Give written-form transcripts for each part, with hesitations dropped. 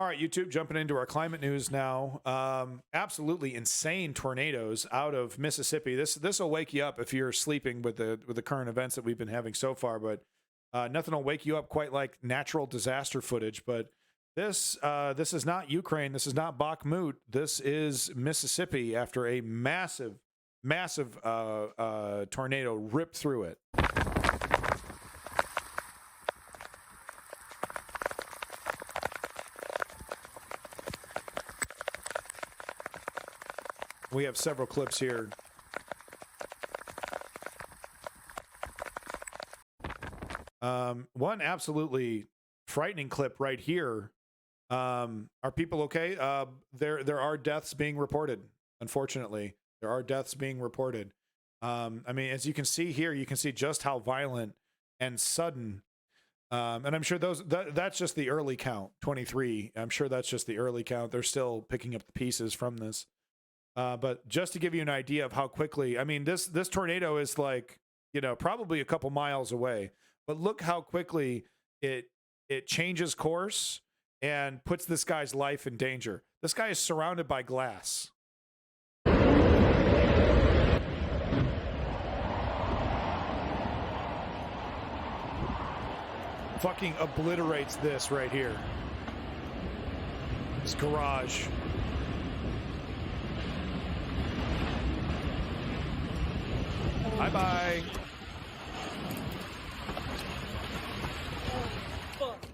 All right, YouTube, jumping into our climate news now. Absolutely insane tornadoes out of Mississippi. This will wake you up if you're sleeping with the current events that we've been having so far. But nothing will wake you up quite like natural disaster footage. But this is not Ukraine. This is not Bakhmut. This is Mississippi after a massive tornado ripped through it. We have several clips here. One absolutely frightening clip right here. Are people okay? There are deaths being reported. Unfortunately, there are deaths being reported. I mean, as you can see here, you can see just how violent and sudden. And I'm sure that's just the early count, 23. I'm sure that's just the early count. They're still picking up the pieces from this. But just to give you an idea of how quickly, I mean, this tornado is like, you know, probably a couple miles away, but look how quickly it changes course and puts this guy's life in danger. This guy is surrounded by glass. Fucking obliterates this right here. This garage. Bye-bye. Oh, fuck.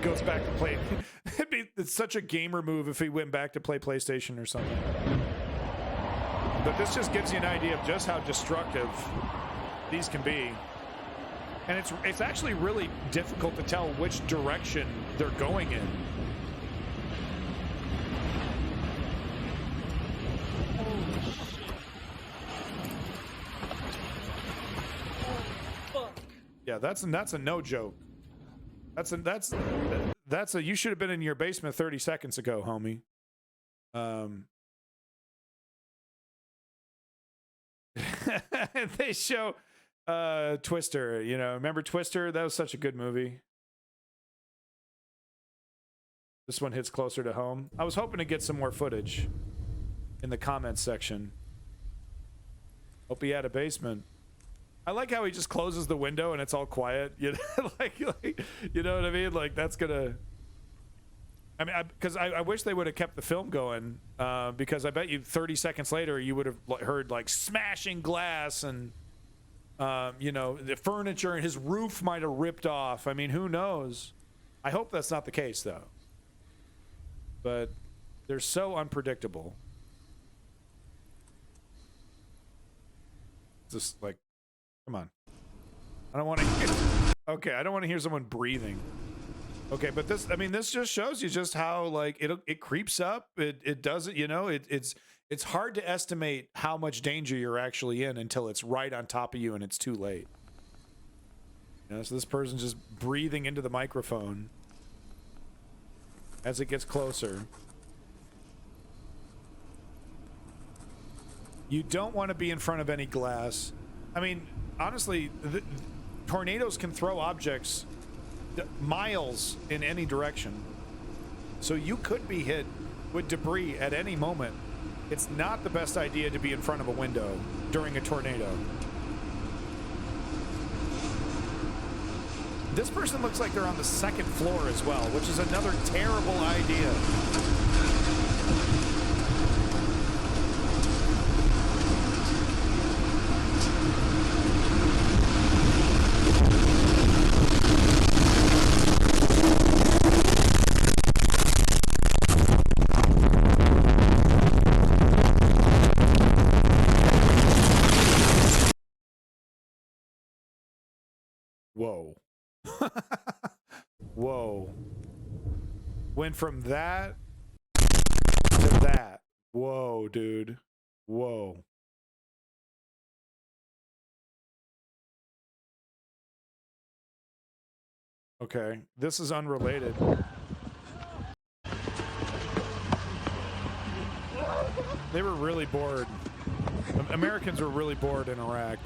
Goes back to play. It's such a gamer move if he went back to play PlayStation or something. But this just gives you an idea of just how destructive these can be. And it's actually really difficult to tell which direction they're going in. Yeah, that's a no joke. That's a you should have been in your basement 30 seconds ago, homie. They show Twister, you know, remember Twister? That was such a good movie. This one hits closer to home. I was hoping to get some more footage in the comments section. Hope he had a basement. I like how he just closes the window and it's all quiet. You know, like you know what I mean? Like that's gonna. I mean, because I wish they would have kept the film going. Because I bet you 30 seconds later you would have heard like smashing glass and, you know, the furniture and his roof might have ripped off. I mean, who knows? I hope that's not the case though. But they're so unpredictable. Just like. Come on. I don't want to hear. Okay, I don't want to hear someone breathing. Okay, but this, I mean, this just shows you just how like it creeps up. It doesn't, you know, it's hard to estimate how much danger you're actually in until it's right on top of you and it's too late. You know, so this person's just breathing into the microphone as it gets closer. You don't want to be in front of any glass. I mean, honestly, tornadoes can throw objects miles in any direction. So you could be hit with debris at any moment. It's not the best idea to be in front of a window during a tornado. This person looks like they're on the second floor as well, which is another terrible idea. Whoa. Whoa. Went from that to that. Whoa, dude. Whoa. Okay, this is unrelated. They were really bored. Americans were really bored in Iraq.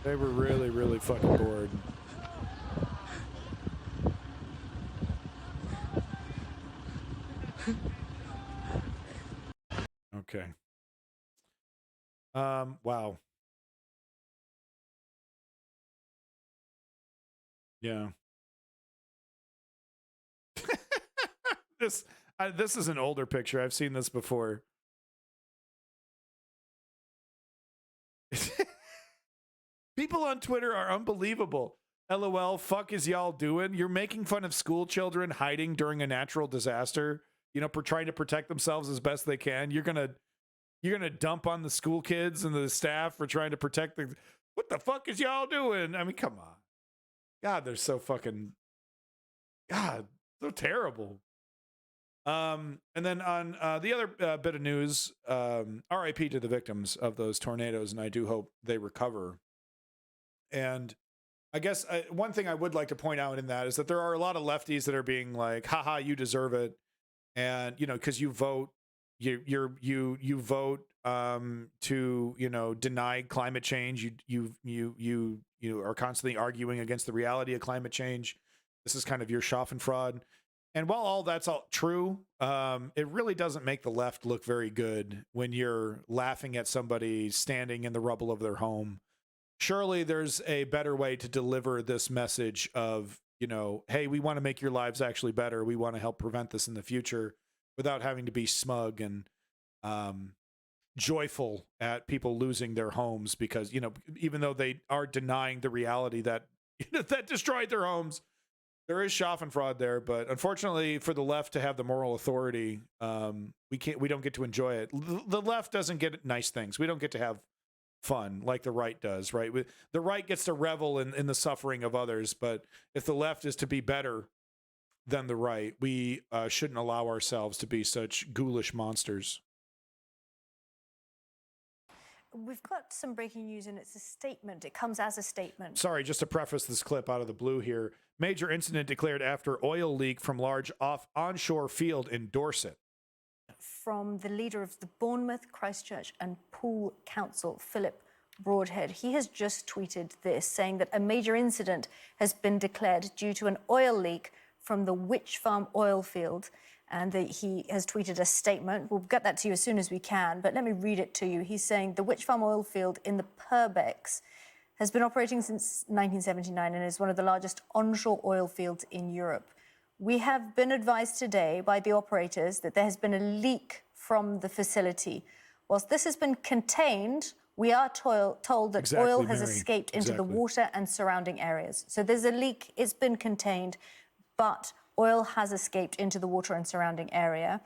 They were really, really fucking bored. Okay. Wow. Yeah. This is an older picture. I've seen this before. People on Twitter are unbelievable. LOL, fuck is y'all doing? You're making fun of school children hiding during a natural disaster, you know, for trying to protect themselves as best they can. You're gonna dump on the school kids and the staff for trying to protect the. What the fuck is y'all doing? I mean, come on. God, they're so fucking. God, so terrible. And then on the other bit of news, RIP to the victims of those tornadoes, and I do hope they recover. And I guess one thing I would like to point out in that is that there are a lot of lefties that are being like, haha, you deserve it. And, you know, because you vote, you vote to, you know, deny climate change. You are constantly arguing against the reality of climate change. This is kind of your Schadenfreude. And while all that's all true, it really doesn't make the left look very good when you're laughing at somebody standing in the rubble of their home. Surely there's a better way to deliver this message of, you know, hey, we want to make your lives actually better. We want to help prevent this in the future without having to be smug and joyful at people losing their homes because, you know, even though they are denying the reality that, you know, that destroyed their homes. There is Schadenfreude there, but unfortunately for the left to have the moral authority, we don't get to enjoy it. The left doesn't get nice things. We don't get to have fun like the right does, right? The right gets to revel in the suffering of others, but if the left is to be better than the right, we shouldn't allow ourselves to be such ghoulish monsters. We've got some breaking news, and it's a statement. It comes as a statement. Sorry, just to preface this clip out of the blue here. Major incident declared after oil leak from large onshore field in Dorset. From the leader of the Bournemouth, Christchurch and Poole Council, Philip Broadhead. He has just tweeted this, saying that a major incident has been declared due to an oil leak from the Wytch Farm oil field. And he has tweeted a statement. We'll get that to you as soon as we can, but let me read it to you. He's saying the Wytch Farm oil field in the Purbeck has been operating since 1979 and is one of the largest onshore oil fields in Europe. We have been advised today by the operators that there has been a leak from the facility. Whilst this has been contained, we are told that oil has escaped into the water and surrounding areas. So there's a leak, it's been contained, but oil has escaped into the water and surrounding area.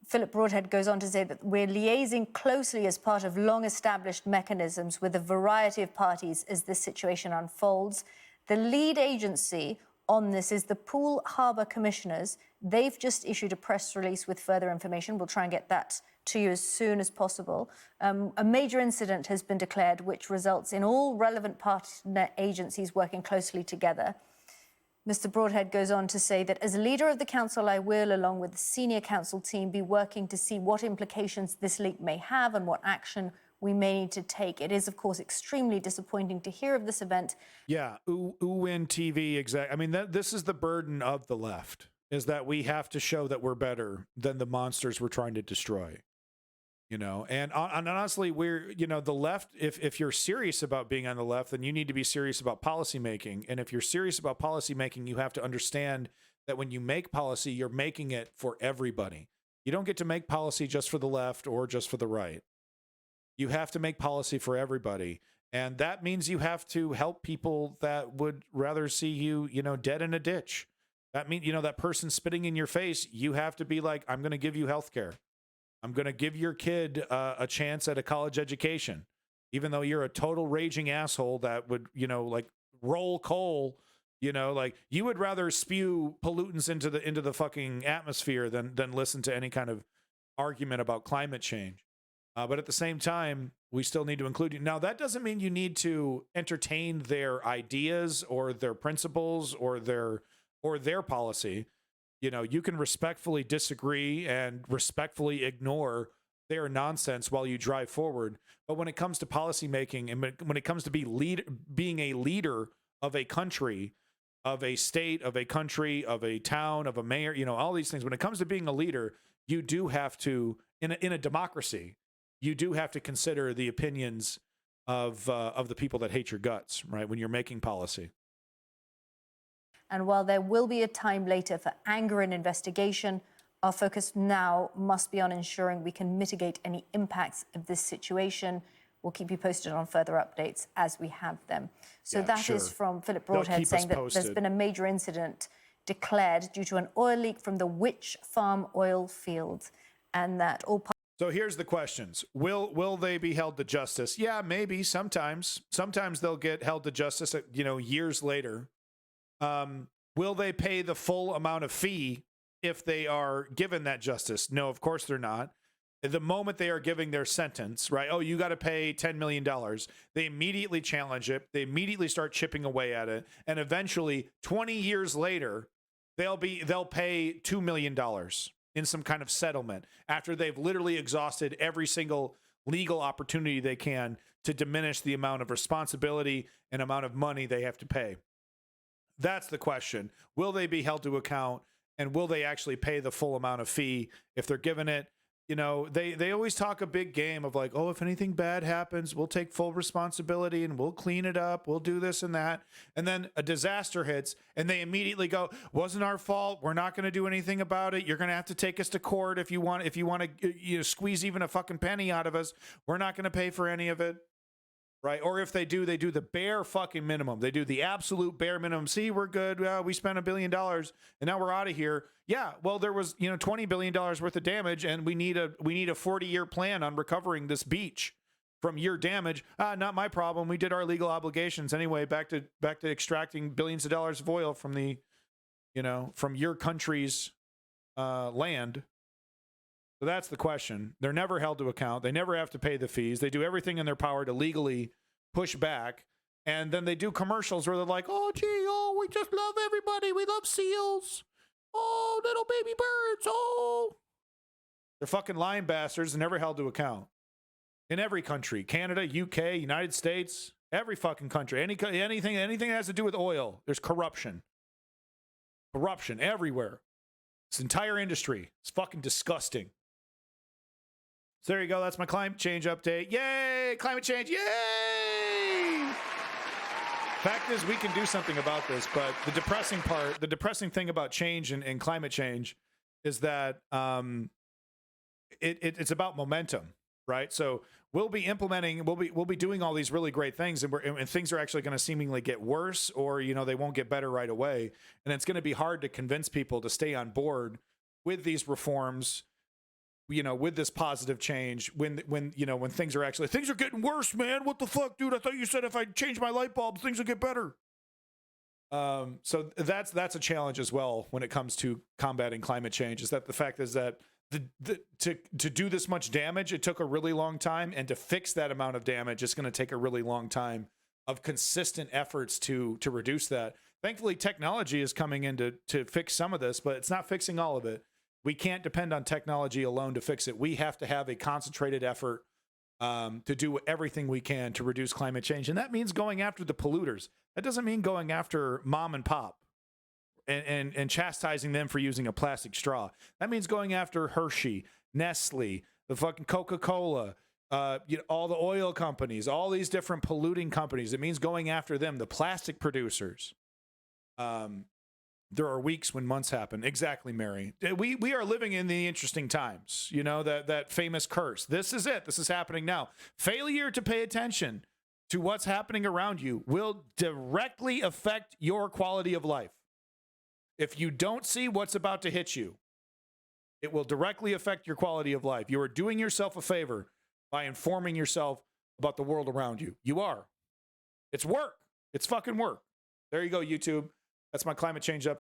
Philip Broadhead goes on to say that we're liaising closely as part of long-established mechanisms with a variety of parties as this situation unfolds. The lead agency on this is the Poole Harbour Commissioners. They've just issued a press release with further information. We'll try and get that to you as soon as possible. A major incident has been declared, which results in all relevant partner agencies working closely together. Mr. Broadhead goes on to say that as a leader of the council, I will, along with the senior council team, be working to see what implications this leak may have and what action we may need to take. It is, of course, extremely disappointing to hear of this event. Yeah, win TV, exactly. I mean, this is the burden of the left, is that we have to show that we're better than the monsters we're trying to destroy. You know, and honestly, we're, you know, the left, if you're serious about being on the left, then you need to be serious about policy making. And if you're serious about policy making, you have to understand that when you make policy, you're making it for everybody. You don't get to make policy just for the left or just for the right. You have to make policy for everybody. And that means you have to help people that would rather see you, you know, dead in a ditch. That means, you know, that person spitting in your face, you have to be like, I'm going to give you health care. I'm going to give your kid a chance at a college education, even though you're a total raging asshole that would, you know, like roll coal, you know, like you would rather spew pollutants into the fucking atmosphere than listen to any kind of argument about climate change. But at the same time, we still need to include you. Now, that doesn't mean you need to entertain their ideas or their principles or their policy. You know, you can respectfully disagree and respectfully ignore they are nonsense while you drive forward. But when it comes to policy making and when it comes to being a leader of a country, of a state, of a country, of a town, of a mayor, you know, all these things, when it comes to being a leader, you do have to, in a democracy, you do have to consider the opinions of the people that hate your guts, right, when you're making policy. And while there will be a time later for anger and investigation, our focus now must be on ensuring we can mitigate any impacts of this situation. We'll keep you posted on further updates as we have them. So Yeah, that is sure. from Philip They'll Broadhead keep us saying that there's posted. been a major incident declared due to an oil leak from the Witch Farm oil field, and that all So here's the questions. Will they be held to justice? Yeah, maybe sometimes. Sometimes they'll get held to justice, you know, years later. Will they pay the full amount of fee if they are given that justice? No, of course they're not. The moment they are giving their sentence, right? Oh, you got to pay $10 million. They immediately challenge it. They immediately start chipping away at it. And eventually, 20 years later, they'll pay $2 million in some kind of settlement after they've literally exhausted every single legal opportunity they can to diminish the amount of responsibility and amount of money they have to pay. That's the question. Will they be held to account, and will they actually pay the full amount of fee if they're given it? You know, they always talk a big game of like, oh, if anything bad happens, we'll take full responsibility and we'll clean it up. We'll do this and that. And then a disaster hits and they immediately go, wasn't our fault. We're not going to do anything about it. You're going to have to take us to court if you want to squeeze even a fucking penny out of us. We're not going to pay for any of it. Right. Or if they do the bare fucking minimum. They do the absolute bare minimum. See, we're good. We spent $1 billion and now we're out of here. Yeah. Well, there was, $20 billion worth of damage, and we need a 40-year plan on recovering this beach from your damage. Not my problem. We did our legal obligations anyway. Back to extracting billions of dollars of oil from from your country's land. So that's the question. They're never held to account. They never have to pay the fees. They do everything in their power to legally push back. And then they do commercials where they're like, oh, gee, oh, we just love everybody. We love seals. Oh, little baby birds. Oh. They're fucking lying bastards and never held to account. In every country, Canada, UK, United States, every fucking country, anything that has to do with oil, there's corruption. Corruption everywhere. This entire industry is fucking disgusting. So there you go. That's my climate change update. Yay! Climate change. Yay! Fact is, we can do something about this, but the depressing thing about change and climate change is that it's about momentum, right? So we'll be doing all these really great things, and things are actually going to seemingly get worse, or they won't get better right away, and it's going to be hard to convince people to stay on board with these reforms. With this positive change, when things are getting worse, man. What the fuck, dude? I thought you said if I change my light bulb, things will get better. So that's a challenge as well when it comes to combating climate change. Is that the fact is that to do this much damage, it took a really long time, and to fix that amount of damage, it's going to take a really long time of consistent efforts to reduce that. Thankfully, technology is coming in to fix some of this, but it's not fixing all of it. We can't depend on technology alone to fix it. We have to have a concentrated effort to do everything we can to reduce climate change. And that means going after the polluters. That doesn't mean going after mom and pop and chastising them for using a plastic straw. That means going after Hershey, Nestle, the fucking Coca-Cola, all the oil companies, all these different polluting companies. It means going after them, the plastic producers. There are weeks when months happen. Exactly, Mary. We are living in the interesting times. That famous curse. This is it. This is happening now. Failure to pay attention to what's happening around you will directly affect your quality of life. If you don't see what's about to hit you, it will directly affect your quality of life. You are doing yourself a favor by informing yourself about the world around you. You are. It's work. It's fucking work. There you go, YouTube. That's my climate change up.